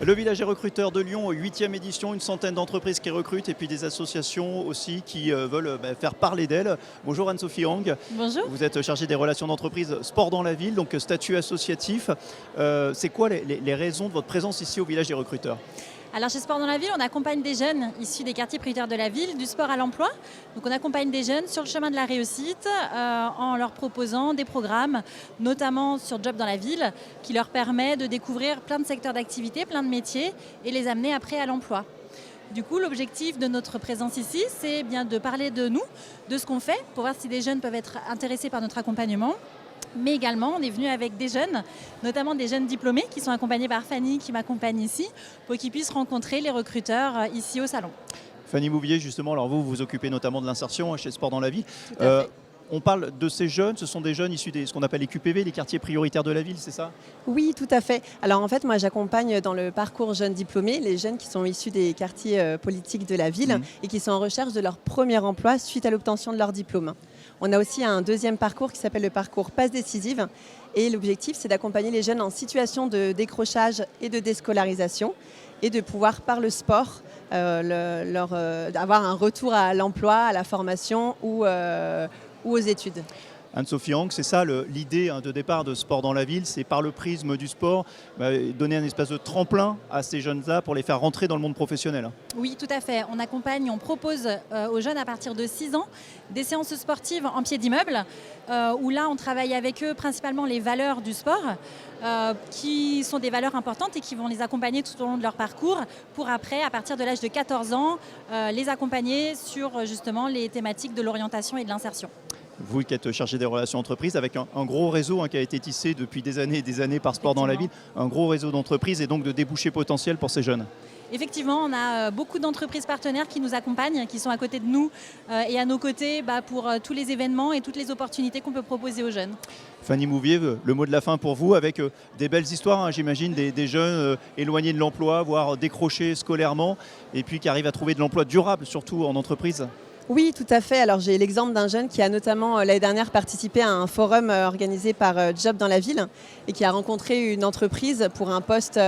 Le village des recruteurs de Lyon, 8e édition, une centaine d'entreprises qui recrutent et puis des associations aussi qui veulent faire parler d'elles. Bonjour Anne-Sophie Hang. Bonjour. Vous êtes chargée des relations d'entreprise sport dans la ville, donc statut associatif. C'est quoi les raisons de votre présence ici au village des recruteurs ? Alors chez Sport dans la ville, on accompagne des jeunes issus des quartiers prioritaires de la ville, du sport à l'emploi. Donc on accompagne des jeunes sur le chemin de la réussite en leur proposant des programmes, notamment sur Job dans la ville, qui leur permet de découvrir plein de secteurs d'activité, plein de métiers et les amener après à l'emploi. Du coup, l'objectif de notre présence ici, c'est bien de parler de nous, de ce qu'on fait, pour voir si des jeunes peuvent être intéressés par notre accompagnement. Mais également, on est venu avec des jeunes, notamment des jeunes diplômés qui sont accompagnés par Fanny qui m'accompagne ici, pour qu'ils puissent rencontrer les recruteurs ici au salon. Fanny Mouvier, justement, alors vous vous occupez notamment de l'insertion chez Sport dans la ville. Tout à fait. On parle de ces jeunes, ce sont des jeunes issus de ce qu'on appelle les QPV, les quartiers prioritaires de la ville, c'est ça ? Oui, tout à fait. Alors en fait, moi j'accompagne dans le parcours jeunes diplômés les jeunes qui sont issus des quartiers politiques de la ville et qui sont en recherche de leur premier emploi suite à l'obtention de leur diplôme. On a aussi un deuxième parcours qui s'appelle le parcours passe décisive et l'objectif c'est d'accompagner les jeunes en situation de décrochage et de déscolarisation et de pouvoir par le sport avoir un retour à l'emploi, à la formation ou aux études. Anne-Sophie Hang, c'est ça l'idée de départ de Sport dans la ville, c'est par le prisme du sport, donner un espace de tremplin à ces jeunes-là pour les faire rentrer dans le monde professionnel. Oui, tout à fait. On accompagne, on propose aux jeunes à partir de 6 ans des séances sportives en pied d'immeuble, où là on travaille avec eux principalement les valeurs du sport, qui sont des valeurs importantes et qui vont les accompagner tout au long de leur parcours pour après, à partir de l'âge de 14 ans, les accompagner sur justement les thématiques de l'orientation et de l'insertion. Vous qui êtes chargé des relations entreprises, avec un gros réseau qui a été tissé depuis des années et des années par Sport dans la ville, un gros réseau d'entreprises et donc de débouchés potentiels pour ces jeunes. Effectivement, on a beaucoup d'entreprises partenaires qui nous accompagnent, qui sont à côté de nous et à nos côtés pour tous les événements et toutes les opportunités qu'on peut proposer aux jeunes. Fanny Mouvier, le mot de la fin pour vous, avec des belles histoires, j'imagine, des jeunes éloignés de l'emploi, voire décrochés scolairement, et puis qui arrivent à trouver de l'emploi durable, surtout en entreprise. Oui, tout à fait. Alors j'ai l'exemple d'un jeune qui a notamment l'année dernière participé à un forum organisé par Job dans la ville et qui a rencontré une entreprise pour un poste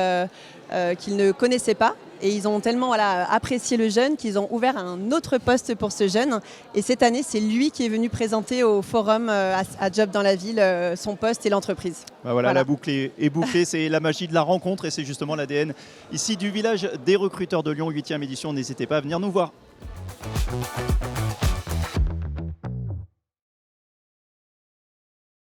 qu'il ne connaissait pas. Et ils ont tellement apprécié le jeune qu'ils ont ouvert un autre poste pour ce jeune. Et cette année, c'est lui qui est venu présenter au forum à Job dans la ville son poste et l'entreprise. Voilà, la boucle est bouclée, c'est la magie de la rencontre et c'est justement l'ADN ici du village des recruteurs de Lyon, 8e édition. N'hésitez pas à venir nous voir.